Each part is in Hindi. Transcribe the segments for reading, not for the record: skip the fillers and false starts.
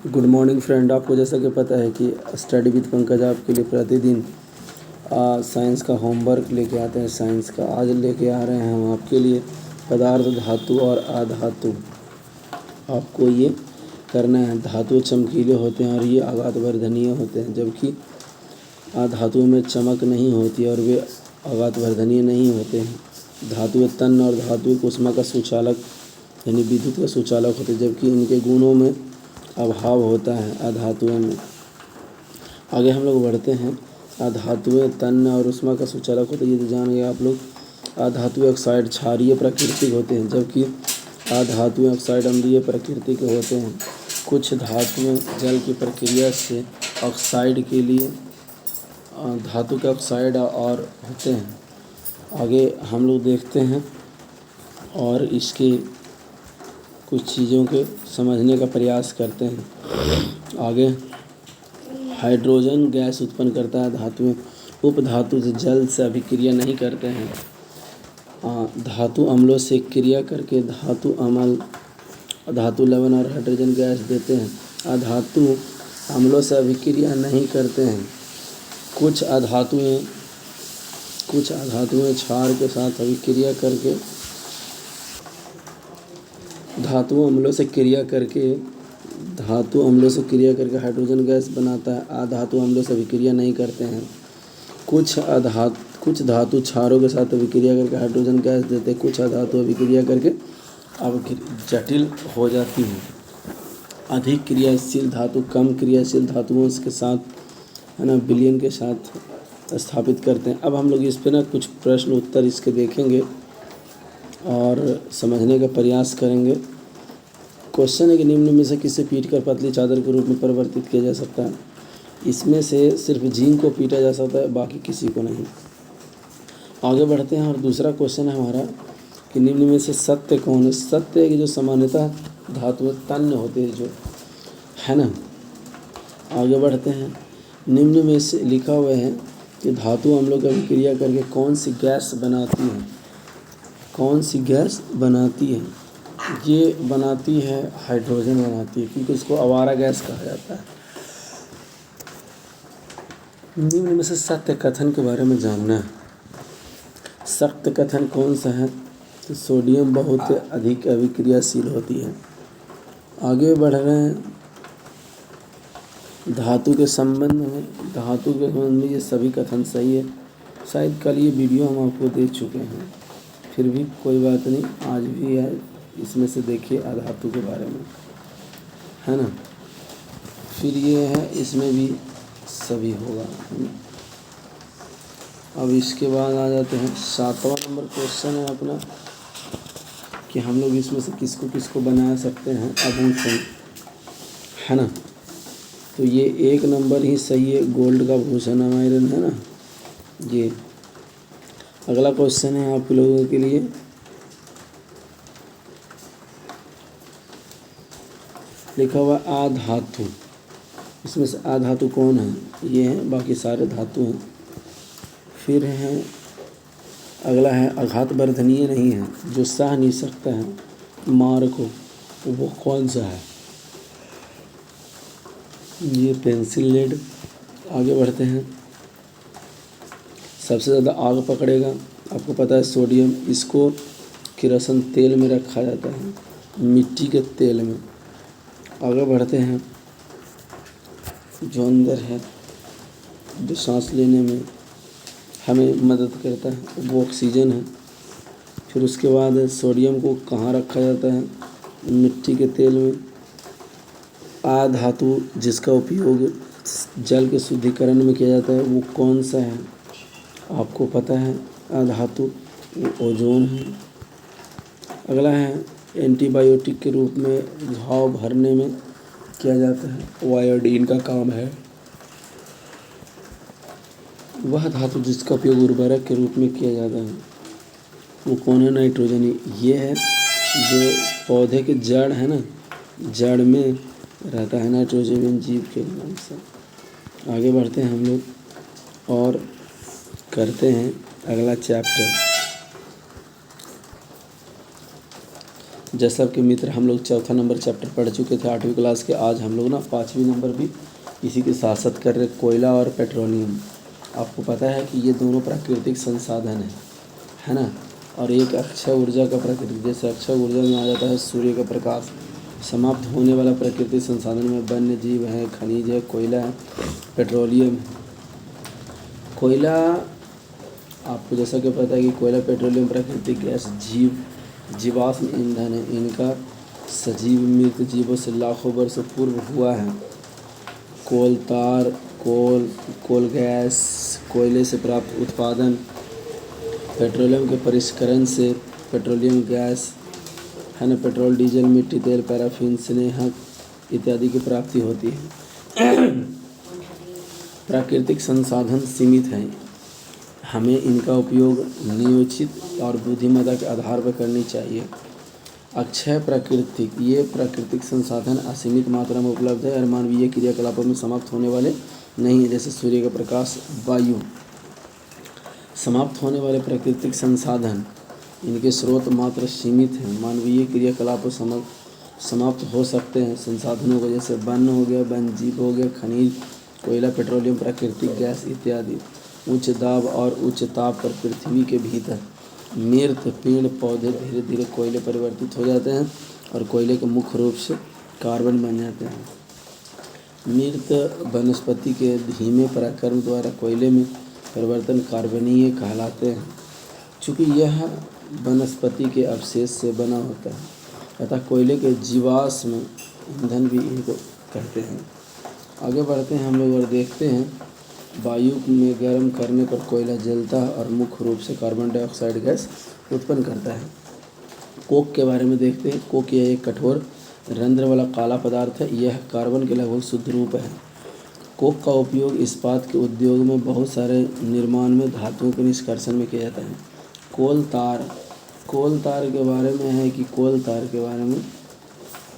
Good morning friend. आपको जैसा कि पता है कि स्टडी विद पंकज आपके लिए प्रतिदिन साइंस का होमवर्क लेके आते हैं। साइंस का आज लेके आ रहे हैं हम आपके लिए पदार्थ, धातु और अधातु। आपको ये करना है। धातु चमकीले होते हैं और ये आघातवर्धनीय होते हैं, जबकि अधातुओं में चमक नहीं होती और वे आघातवर्धनीय नहीं होते हैं। धातुएं तन और धातुएं ऊष्मा का सुचालक यानी विद्युत का सुचालक होते हैं, जबकि इनके गुणों में अभाव होता है अधातुओं में। आगे हम लोग बढ़ते हैं। अधातुएं तन्य और ऊष्मा का सुचालक होते हैं, ये तो जान गए आप लोग। अधातु ऑक्साइड क्षारीय प्रकृति के होते हैं, जबकि अधातुएं ऑक्साइड अम्लीय प्रकृति के होते हैं। कुछ धातुएं जल की प्रक्रिया से ऑक्साइड के लिए धातु के ऑक्साइड और होते हैं। आगे हम लोग देखते हैं और इसके कुछ चीज़ों के समझने का प्रयास करते हैं। आगे हाइड्रोजन गैस उत्पन्न करता है धातुएं। उपधातु से जल से अभिक्रिया नहीं करते हैं। धातु अम्लों से क्रिया करके धातु अम्ल, धातु लवण और हाइड्रोजन गैस देते हैं। अधातु अम्लों से अभिक्रिया नहीं करते हैं। कुछ अधातुएं क्षार के साथ अभिक्रिया करके धातु अम्लों से क्रिया करके हाइड्रोजन गैस बनाता है। अधातु अम्लों से अभिक्रिया नहीं करते हैं। कुछ धातु क्षारों के साथ अभिक्रिया करके हाइड्रोजन गैस देते हैं। कुछ अधातु अभिक्रिया करके अब जटिल हो जाती है। अधिक क्रियाशील धातु कम क्रियाशील धातुओं के साथ विलयन के साथ स्थापित करते हैं। अब हम लोग इस पे कुछ प्रश्न उत्तर इसके देखेंगे और समझने का प्रयास करेंगे। क्वेश्चन है कि निम्न में से किसे पीटकर पतली चादर के रूप में परिवर्तित किया जा सकता है। इसमें से सिर्फ जिंक को पीटा जा सकता है, बाकी किसी को नहीं। आगे बढ़ते हैं और दूसरा क्वेश्चन है हमारा कि निम्न में से सत्य कौन है। सत्य है कि जो सामान्यतः धातुएं तन्य होते हैं, जो है ना। आगे बढ़ते हैं। निम्न में से लिखा हुआ है कि धातु अम्लों की अभिक्रिया करके कौन सी गैस बनाती है। ये बनाती है हाइड्रोजन बनाती है, क्योंकि उसको आवारा गैस कहा जाता है। निम्न में से सत्य कथन के बारे में जानना है। सत्य कथन कौन सा है। तो सोडियम बहुत अधिक अभिक्रियाशील होती है। आगे बढ़ रहे हैं। धातु के संबंध में ये सभी कथन सही है। शायद कल ये वीडियो हम आपको दे चुके हैं, फिर भी कोई बात नहीं, आज भी है। इसमें से देखिए अधातु के बारे में, है ना। फिर ये है, इसमें भी सभी होगा। अब इसके बाद आ जाते हैं 7वां नंबर क्वेश्चन है अपना कि हम लोग इसमें से किसको किसको बना सकते हैं आभूषण, है ना। तो ये 1 नंबर ही सही है, गोल्ड का भूषण आयरन, है ना। ये अगला क्वेश्चन है आप लोगों के लिए। लिखा हुआ अधातु। इसमें से अधातु कौन है। ये है, बाकी सारे धातु हैं। फिर है अगला है आघातवर्धनीय नहीं है, जो सह नहीं सकता है मार को, वो कौन सा है। ये पेंसिल लेड। आगे बढ़ते हैं। सबसे ज़्यादा आग पकड़ेगा, आपको पता है सोडियम। इसको किरोसिन तेल में रखा जाता है, मिट्टी के तेल में। आगे बढ़ते हैं। जो अंदर है, जो सांस लेने में हमें मदद करता है, वो ऑक्सीजन है। फिर उसके बाद सोडियम को कहाँ रखा जाता है, मिट्टी के तेल में। अधातु जिसका उपयोग जल के शुद्धिकरण में किया जाता है, वो कौन सा है, आपको पता है। अधातु ओजोन है। अगला है एंटीबायोटिक के रूप में घाव भरने में किया जाता है, वो आयोडीन का काम है। वह धातु जिसका उपयोग उर्वरक के रूप में किया जाता है, वो कौन है, नाइट्रोजन। ये है जो पौधे के जड़ है ना, जड़ में रहता है नाइट्रोजन जीव के नाम से। आगे बढ़ते हैं हम लोग और करते हैं अगला चैप्टर। जैसा कि मित्र हम लोग चौथा नंबर चैप्टर पढ़ चुके थे 8वीं क्लास के। आज हम लोग ना 5वीं नंबर भी इसी के साथ साथ कर रहे, कोयला और पेट्रोलियम। आपको पता है कि ये दोनों प्राकृतिक संसाधन है ना। और एक अक्षय ऊर्जा का प्राकृतिक, जैसे अक्षय ऊर्जा में आ जाता है सूर्य का प्रकाश। समाप्त होने वाला प्राकृतिक संसाधन में वन्य जीव है, खनिज है, कोयला है, पेट्रोलियम है। कोयला, आपको जैसा कि पता है कि कोयला पेट्रोलियम प्राकृतिक गैस जीवाश्म ईंधन है। इनका सजीव मृत जीवों से लाखों वर्ष पूर्व हुआ है। कोल गैस, कोयले से प्राप्त उत्पादन, पेट्रोलियम के परिष्करण से पेट्रोलियम गैस है ना, पेट्रोल, डीजल, मिट्टी तेल, पैराफिन, स्नेहक इत्यादि की प्राप्ति होती है। प्राकृतिक संसाधन सीमित हैं, हमें इनका उपयोग नियोजित और बुद्धिमत्ता के आधार पर करनी चाहिए। अक्षय प्राकृतिक, ये प्राकृतिक संसाधन असीमित मात्रा में उपलब्ध है और मानवीय क्रियाकलापों में समाप्त होने वाले नहीं है, जैसे सूर्य का प्रकाश, वायु। समाप्त होने वाले प्राकृतिक संसाधन, इनके स्रोत मात्र सीमित हैं, मानवीय क्रियाकलापों समाप्त हो सकते हैं। संसाधनों को जैसे वन हो गया, वन जीव हो गया, खनिज, कोयला, पेट्रोलियम, प्राकृतिक गैस इत्यादि। उच्च दाब और उच्च ताप पर पृथ्वी के भीतर मृत पेड़ पौधे धीरे धीरे कोयले परिवर्तित हो जाते हैं और कोयले के मुख्य रूप से कार्बन बन जाते हैं। मृत वनस्पति के धीमे परागकण द्वारा कोयले में परिवर्तन कार्बनीय कहलाते हैं। चूँकि यह वनस्पति के अवशेष से बना होता है, अतः कोयले के जीवाश्म ईंधन भी इनको कहते हैं। आगे बढ़ते हैं हम लोग और देखते हैं, वायु में गर्म करने पर कोयला जलता है और मुख्य रूप से कार्बन डाइऑक्साइड गैस उत्पन्न करता है। कोक के बारे में देखते हैं। कोक यह एक कठोर रंध्र वाला काला पदार्थ है, यह कार्बन के लगभग शुद्ध रूप है। कोक का उपयोग इस्पात के उद्योग में बहुत सारे निर्माण में धातुओं के निष्कर्षण में किया जाता है। कोल तार के बारे में है कि कोल तार के बारे में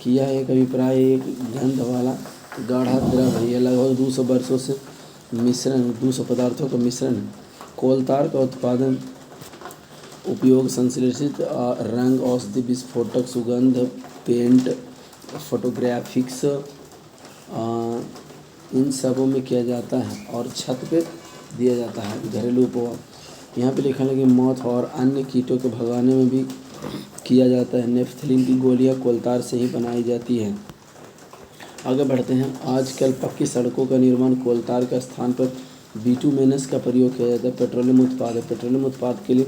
किया एक अभिप्राय एक गंध वाला गाढ़ा द्रव है। यह लगभग 200 वर्षों से 200 पदार्थों का मिश्रण है। कोल तार का उत्पादन, उपयोग संश्लेषित रंग, औषधि, विस्फोटक, सुगंध, पेंट, फोटोग्राफिक्स, इन सबों में किया जाता है और छत पे दिया जाता है। घरेलू उपयोग यहाँ पे लिखा है कि मौत और अन्य कीटों को भगाने में भी किया जाता है। नेफ्थलीन की गोलियाँ कोलतार से ही बनाई जाती है। आगे बढ़ते हैं। आजकल पक्की सड़कों का निर्माण कोलतार के स्थान पर बिटुमेनस का प्रयोग किया जाता है। पेट्रोलियम उत्पाद है। पेट्रोलियम उत्पाद के लिए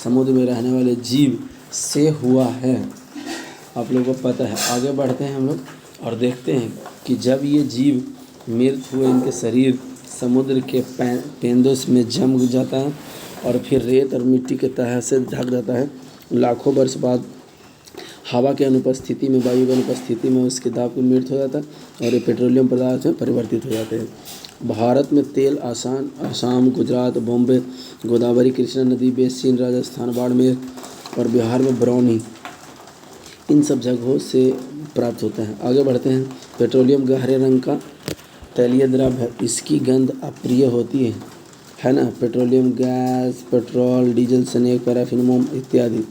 समुद्र में रहने वाले जीव से हुआ है, आप लोगों को पता है। आगे बढ़ते हैं हम लोग और देखते हैं कि जब ये जीव मृत हुए, इनके शरीर समुद्र के पेंदों में जम जाता है और फिर रेत और मिट्टी के तह से ढक जाता है। लाखों वर्ष बाद हवा के अनुपस्थिति में, वायु की अनुपस्थिति में उसके दाब की मृत्यु हो जाता है और ये पेट्रोलियम पदार्थ में परिवर्तित हो जाते हैं। भारत में तेल आसाम, गुजरात, बॉम्बे, गोदावरी, कृष्णा नदी बेसिन, राजस्थान, बाड़मेर और बिहार में बरौनी, इन सब जगहों से प्राप्त होता है। आगे बढ़ते हैं। पेट्रोलियम गहरे रंग का तैलीय द्रव्य है, इसकी गंध अप्रिय होती है ना। Petroleum gas, petrol, diesel, snake, paraffin, मोम इत्यादि।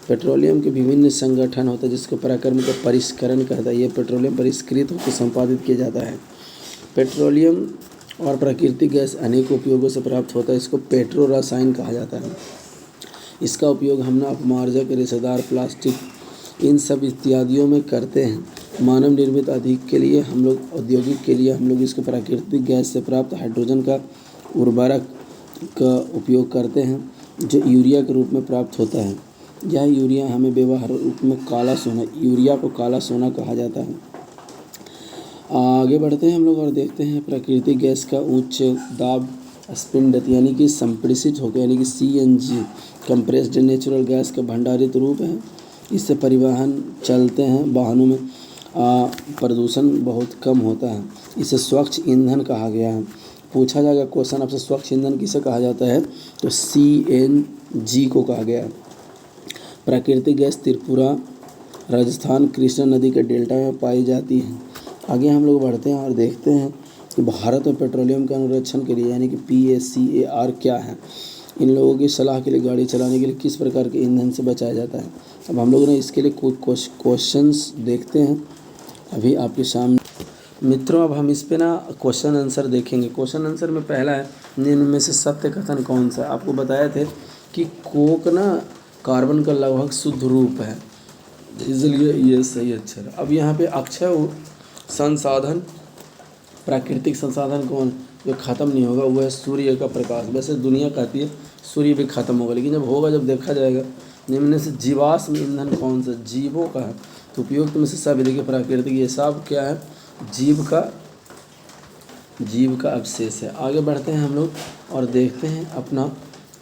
पेट्रोलियम के विभिन्न संगठन होता है जिसको पराक्रम का परिष्करण कहता है। ये पेट्रोलियम परिष्कृत होकर संपादित किया जाता है। पेट्रोलियम और प्राकृतिक गैस अनेक उपयोगों से प्राप्त होता है। इसको पेट्रो रसायन कहा जाता है। इसका उपयोग हम ना अपमार्जक, रेशेदार, प्लास्टिक, इन सब इत्यादियों में करते हैं। मानव निर्मित अधिक के लिए हम लोग, औद्योगिक के लिए हम लोग इसको प्राकृतिक गैस से प्राप्त हाइड्रोजन का उर्वरक का उपयोग करते हैं, जो यूरिया के रूप में प्राप्त होता है। यह यूरिया हमें व्यवहार रूप में काला सोना, यूरिया को काला सोना कहा जाता है। आगे बढ़ते हैं हम लोग और देखते हैं प्राकृतिक गैस का उच्च दाब स्पिंडत यानी कि संप्रेषित होकर, यानी कि CNG कंप्रेस्ड नेचुरल गैस का भंडारित रूप है। इससे परिवहन चलते हैं वाहनों में प्रदूषण बहुत कम होता है। इसे स्वच्छ ईंधन कहा गया है। पूछा जाएगा क्वेश्चन आपसे, स्वच्छ ईंधन किसे कहा जाता है, तो CNG को कहा गया है। प्राकृतिक गैस त्रिपुरा, राजस्थान, कृष्णा नदी के डेल्टा में पाई जाती है। आगे हम लोग बढ़ते हैं और देखते हैं कि भारत में पेट्रोलियम के अनुरक्षण के लिए यानी कि PACAR क्या है। इन लोगों की सलाह के लिए गाड़ी चलाने के लिए किस प्रकार के ईंधन से बचाया जाता है। अब हम लोग ने इसके लिए कुछ क्वेश्चंस देखते हैं अभी आपके सामने। मित्रों, अब हम इस पे ना क्वेश्चन आंसर देखेंगे। क्वेश्चन आंसर में पहला है, निम्न में से सत्य कथन कौन सा है। आपको बताया थे कि कोक ना कार्बन का लगभग शुद्ध रूप है, इसलिए ये सही अक्षर है। अब यहाँ पे अक्षय संसाधन, प्राकृतिक संसाधन कौन जो ख़त्म नहीं होगा, वो है सूर्य का प्रकाश। वैसे दुनिया कहती है सूर्य भी ख़त्म होगा, लेकिन जब होगा जब देखा जाएगा। निम्न से जीवाश्म ईंधन कौन सा, जीवों का है। तो उपयुक्त में से सब, देखिए प्राकृतिक, ये सब क्या है, जीव का अवशेष है। आगे बढ़ते हैं हम लोग और देखते हैं अपना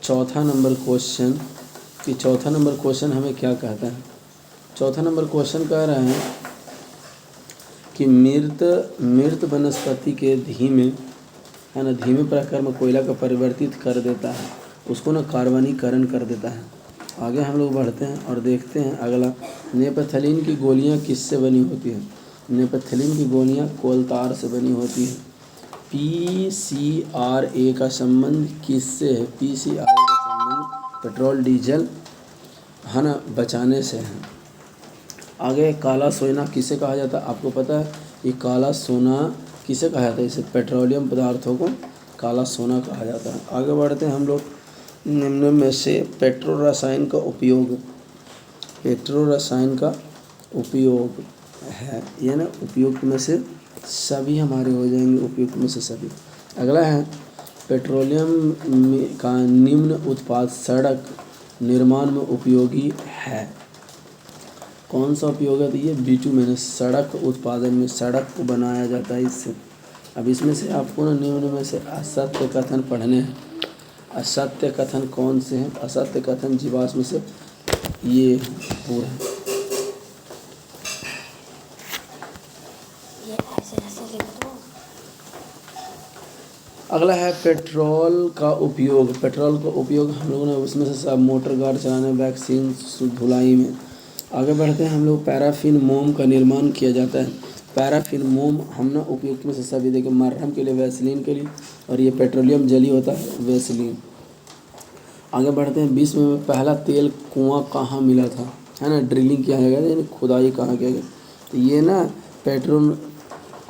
चौथा नंबर क्वेश्चन कि चौथा नंबर क्वेश्चन हमें क्या कहता है। चौथा नंबर क्वेश्चन कह रहे हैं कि मृत वनस्पति के धीमे प्रक्रम कोयला का परिवर्तित कर देता है, उसको ना कार्बनीकरण कर देता है। आगे हम लोग बढ़ते हैं और देखते हैं अगला, नेपथलीन की गोलियां किससे बनी होती है। नेपथलीन की गोलियां कोलतार से बनी होती है। PCRA का संबंध किससे है। PCRA का संबंध पेट्रोल डीजल है ना बचाने से है। आगे काला सोना किसे कहा जाता है, आपको पता है ये काला सोना किसे कहा जाता है। इसे पेट्रोलियम पदार्थों को काला सोना कहा जाता है। आगे बढ़ते हैं हम लोग, निम्न में से पेट्रो रसायन का उपयोग है, ये ना उपयुक्त में से सभी हमारे हो जाएंगे, उपयुक्त में से सभी। अगला है, पेट्रोलियम का निम्न उत्पाद सड़क निर्माण में उपयोगी है। कौन सा उपयोग है, तो ये बिटुमेन, सड़क उत्पादन में, सड़क को बनाया जाता है इससे। अब इसमें से आपको ना निम्न में से असत्य कथन पढ़ने हैं। असत्य कथन कौन से हैं, असत्य कथन जीवाश्म में से ये पूरा है। अगला है पेट्रोल का उपयोग। पेट्रोल का उपयोग हम लोगों ने उसमें से सब मोटर गाड़ी चलाने, वैक्सीन, धुलाई में। आगे बढ़ते हैं हम लोग, पैराफिन मोम का निर्माण किया जाता है। पैराफिन मोम हम ना उपयुक्त में से सभी, देखिए मरहम के लिए, वैसलीन के लिए, और ये पेट्रोलियम जेली होता है वैसलीन। आगे बढ़ते हैं, विश्व में पहला तेल कुआं कहाँ मिला था, है ना, ड्रिलिंग किया गया था, यानी खुदाई कहाँ किया गया। तो ये ना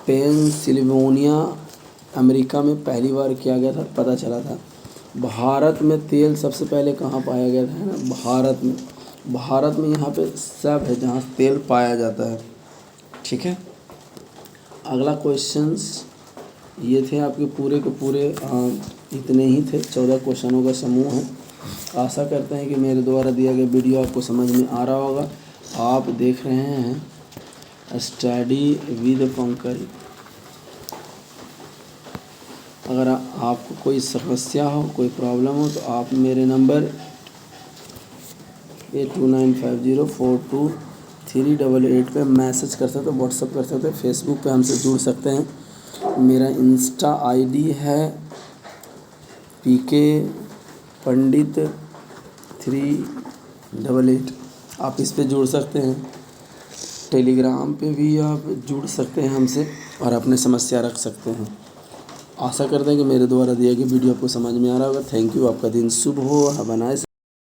पेंसिल्वेनिया अमेरिका में पहली बार किया गया था, पता चला था। भारत में तेल सबसे पहले कहाँ पाया गया था, है ना, भारत में यहाँ पे सब है जहाँ तेल पाया जाता है। ठीक है, अगला क्वेश्चंस ये थे आपके पूरे के पूरे, इतने ही थे, 14 क्वेश्चनों का समूह है। आशा करते हैं कि मेरे द्वारा दिया गया वीडियो आपको समझ में आ रहा होगा। आप देख रहे हैं स्टडी विद पंकज। अगर आपको कोई समस्या हो, कोई प्रॉब्लम हो, तो आप मेरे नंबर 8295042388 पे मैसेज कर सकते हो, व्हाट्सअप कर सकते हो, फेसबुक पे हमसे जुड़ सकते हैं। मेरा इंस्टा आईडी है PK पंडित 388, आप इस पे जुड़ सकते हैं। टेलीग्राम पे भी आप जुड़ सकते हैं हमसे और अपने समस्या रख सकते हैं। आशा करते हैं कि मेरे द्वारा दिया गया वीडियो आपको समझ में आ रहा होगा। थैंक यू, आपका दिन शुभ हो, हैव अ नाइस